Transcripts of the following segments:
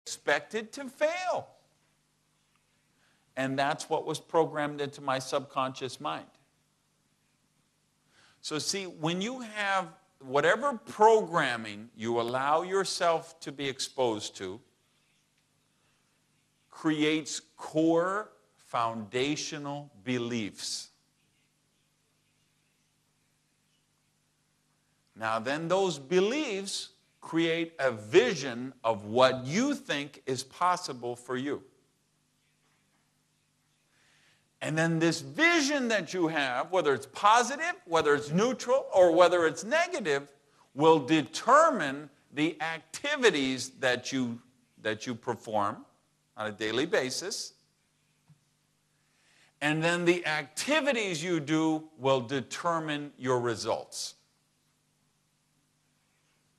expected to fail. And that's what was programmed into my subconscious mind. So see, when you have whatever programming you allow yourself to be exposed to, creates core foundational beliefs. Now then those beliefs create a vision of what you think is possible for you. And then this vision that you have, whether it's positive, whether it's neutral, or whether it's negative, will determine the activities that you perform on a daily basis. And then the activities you do will determine your results.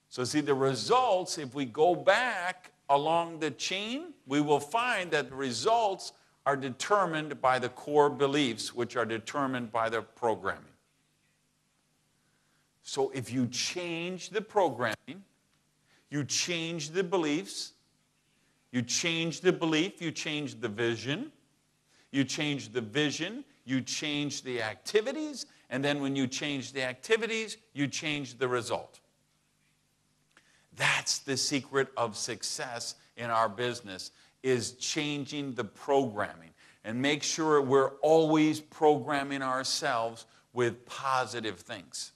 So see, the results, if we go back along the chain, we will find that the results are determined by the core beliefs, which are determined by the programming. So if you change the programming, you change the beliefs, you change the belief, you change the vision, you change the vision, you change the activities, and then when you change the activities, you change the result. That's the secret of success in our business, is changing the programming. And make sure we're always programming ourselves with positive things.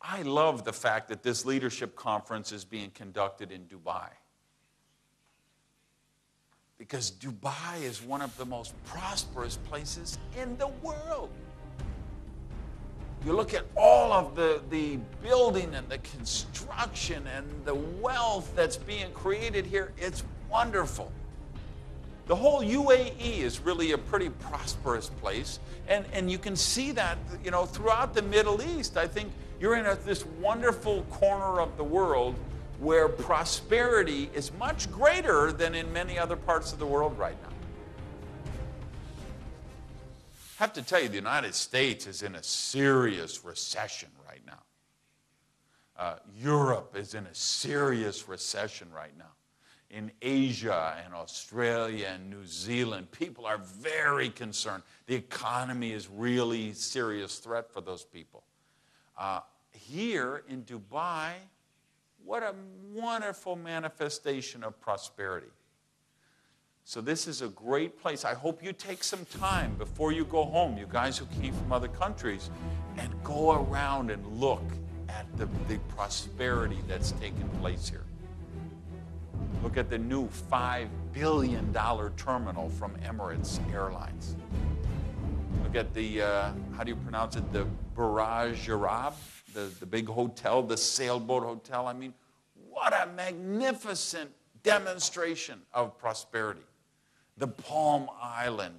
I love the fact that this leadership conference is being conducted in Dubai. Because Dubai is one of the most prosperous places in the world. You look at all of the building and the construction and the wealth that's being created here, it's wonderful. The whole UAE is really a pretty prosperous place, and you can see that, throughout the Middle East. I think you're in this wonderful corner of the world where prosperity is much greater than in many other parts of the world right now. I have to tell you, the United States is in a serious recession right now. Europe is in a serious recession right now. In Asia and Australia and New Zealand, people are very concerned. The economy is really a serious threat for those people. Here in Dubai, what a wonderful manifestation of prosperity. So this is a great place. I hope you take some time before you go home, you guys who came from other countries, and go around and look at the prosperity that's taken place here. Look at the new $5 billion terminal from Emirates Airlines. Look at the, how do you pronounce it, the Barrage Arab, the big hotel, the sailboat hotel. I mean, what a magnificent demonstration of prosperity. The Palm Island,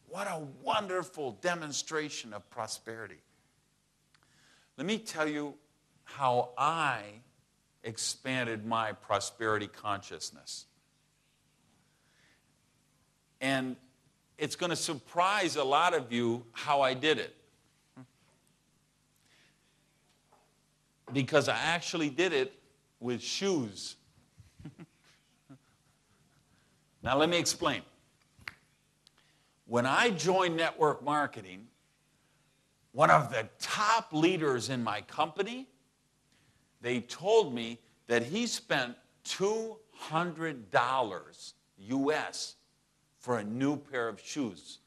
what a wonderful demonstration of prosperity. Let me tell you how I expanded my prosperity consciousness. And it's going to surprise a lot of you how I did it. Because I actually did it with shoes. Now let me explain. When I joined network marketing, one of the top leaders in my company, they told me that he spent $200 US for a new pair of shoes.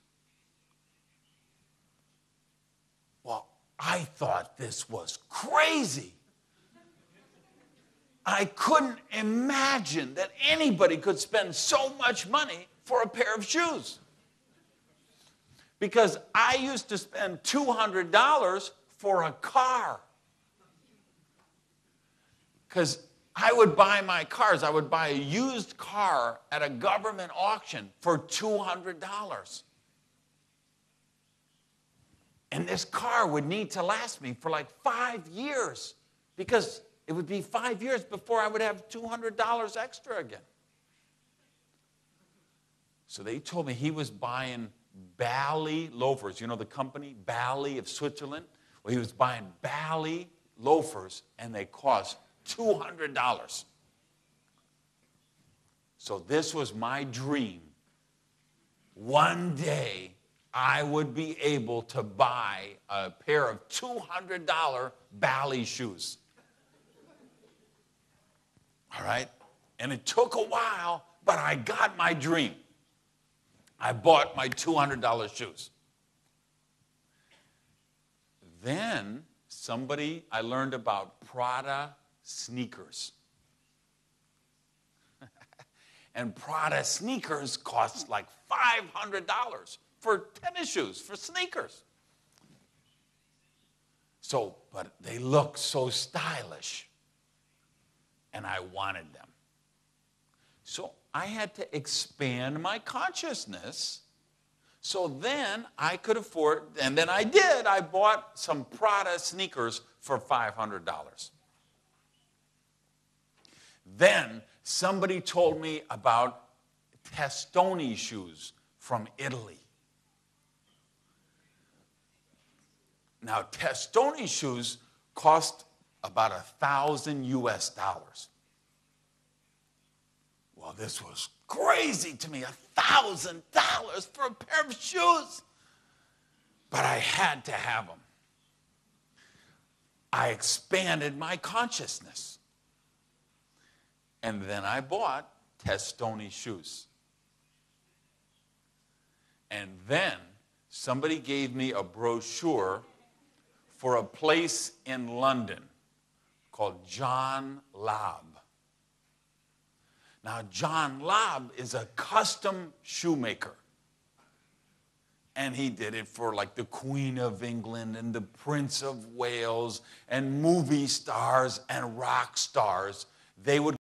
Well, I thought this was crazy. I couldn't imagine that anybody could spend so much money for a pair of shoes. Because I used to spend $200 for a car. Because I would buy my cars. I would buy a used car at a government auction for $200. And this car would need to last me for like 5 years, because it would be 5 years before I would have $200 extra again. So they told me he was buying Bally loafers. You know the company, Bally of Switzerland? Well, he was buying Bally loafers, and they cost $200. So this was my dream. One day, I would be able to buy a pair of $200 ballet shoes. All right? And it took a while, but I got my dream. I bought my $200 shoes. Then I learned about Prada sneakers. And Prada sneakers cost like $500 for tennis shoes, for sneakers. But they look so stylish. And I wanted them. So I had to expand my consciousness so then I could afford, and then I did. I bought some Prada sneakers for $500. Then somebody told me about Testoni shoes from Italy. Now, Testoni shoes cost about $1,000 US. Well, this was crazy to me, $1,000 for a pair of shoes. But I had to have them. I expanded my consciousness. And then I bought Testoni shoes. And then somebody gave me a brochure for a place in London called John Lobb. Now, John Lobb is a custom shoemaker. And he did it for like the Queen of England and the Prince of Wales and movie stars and rock stars. They would